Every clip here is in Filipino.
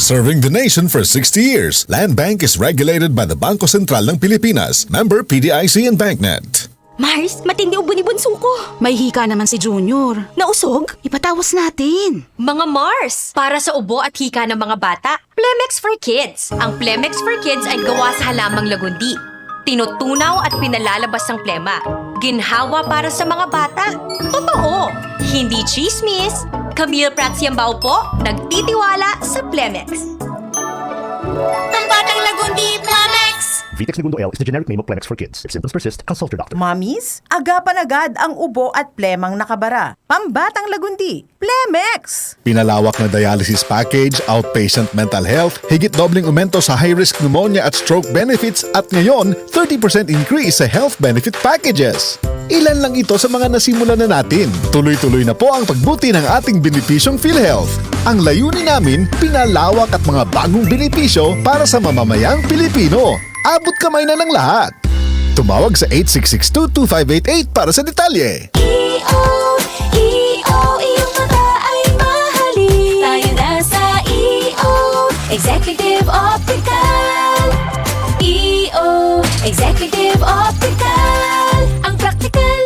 Serving the nation for 60 years, Land Bank is regulated by the Bangko Sentral ng Pilipinas, member PDIC and BancNet. Mars, matindi ubo ni bunso ko. May hika naman si Junior. Nausog? Ipatawas natin. Mga Mars, para sa ubo at hika ng mga bata, Plemex for Kids. Ang Plemex for Kids ay gawa sa halamang lagundi. Tinutunaw at pinalalabas ng plema. Ginhawa para sa mga bata. Totoo! Hindi chismis. Camille Pratsiambao po, nagtitiwala sa Plemex. Ang batang lagundi, Plemex! Vitex Segundo L is the generic name of Plemex for kids. If symptoms persist, consult your doctor. Mommies, agapan agad ang ubo at plemang nakabara. Pambatang lagundi, Plemex! Pinalawak na dialysis package, outpatient mental health, higit dobling aumento sa high-risk pneumonia at stroke benefits at ngayon, 30% increase sa health benefit packages. Ilan lang ito sa mga nasimulan na natin. Tuloy-tuloy na po ang pagbuti ng ating benepisyong PhilHealth. Ang layunin namin, pinalawak at mga bagong benepisyo para sa mamamayang Pilipino. Abot kamay na ng lahat. Tumawag sa 8662-2588 para sa detalye. Iyong mata ay mahalin. Tayo na sa Executive Optical. Executive Optical. Ang practical.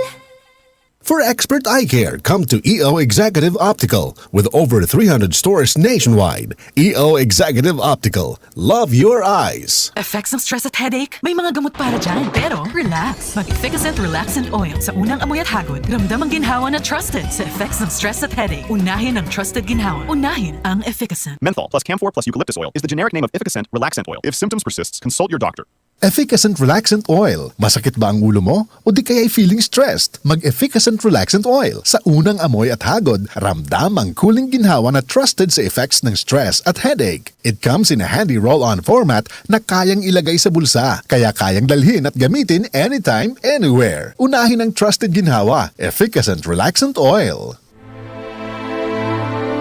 For expert eye care, come to EO Executive Optical with over 300 stores nationwide. EO Executive Optical. Love your eyes. Effects ng stress at headache? May mga gamot para dyan. Pero, relax. Mag-Efficacent Relaxant Oil. Sa unang amoy at hagod, ramdam ang ginhawa na trusted. Sa effects ng stress at headache, unahin ang trusted ginhawa. Unahin ang Efficacent. Menthol plus Camphor plus eucalyptus oil is the generic name of Efficacent Relaxant Oil. If symptoms persist, consult your doctor. Efficacent Relaxant Oil. Masakit ba ang ulo mo? O di kaya'y feeling stressed? Mag-Efficacent Relaxant Oil. Sa unang amoy at hagod, ramdam ang cooling ginhawa na trusted sa effects ng stress at headache. It comes in a handy roll-on format na kayang ilagay sa bulsa, kaya kayang dalhin at gamitin anytime, anywhere. Unahin ang trusted ginhawa. Efficacent Relaxant Oil.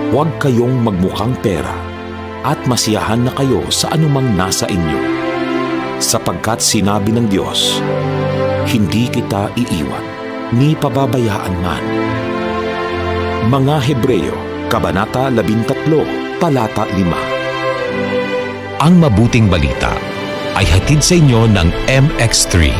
Huwag kayong magmukhang pera at masiyahan na kayo sa anumang nasa inyo. Sapagkat sinabi ng Diyos, hindi kita iiwan, ni pababayaan man. Mga Hebreyo, Kabanata 13, Talata 5. Ang mabuting balita ay hatid sa inyo ng MX3.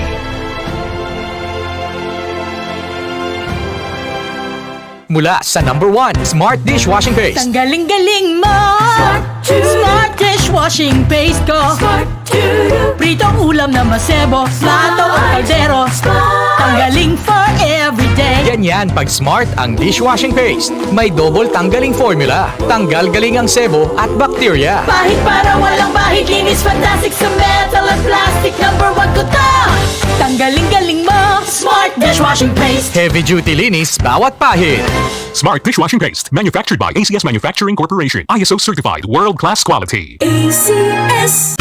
Mula sa #1 Smart Dishwashing Paste. Ang galing-galing mo! Smart dishwashing paste ko. Pritong ulam na masebo, plato o kaldero. Tanggaling for everyday. Ganyan pag Smart ang dishwashing paste. May double tanggaling formula. Tanggal galing ang sebo at bakterya. Pahit para walang bahid, linis fantastic sa metal at plastic. #1 ko to! Tanggaling-galing mo! Smart dishwashing paste. Heavy duty linis bawat pahid. Smart Dishwashing Paste, manufactured by ACS Manufacturing Corporation. ISO certified, world-class quality. ACS.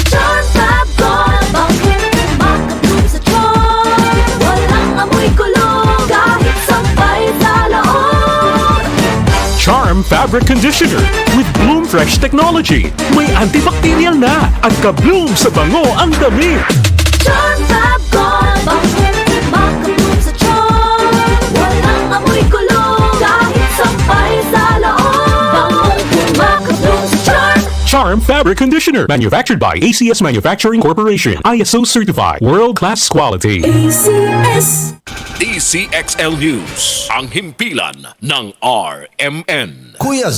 Charm Fab Gold. Bakit makapulong sa charm? Walang amoy kulong kahit sampay sa loob. Charm Fabric Conditioner with Bloom Fresh Technology. May antibacterial na at ka-bloom sa bango ang damit. Charm Fab Gold. Bakit makapulong sa charm? Walang amoy kulong kahit sampay sa loob. Makapulong sa charm. Charm Fabric Conditioner, manufactured by ACS Manufacturing Corporation. ISO certified, world-class quality. ACS. DCXL News, ang himpilan ng RMN. Kuya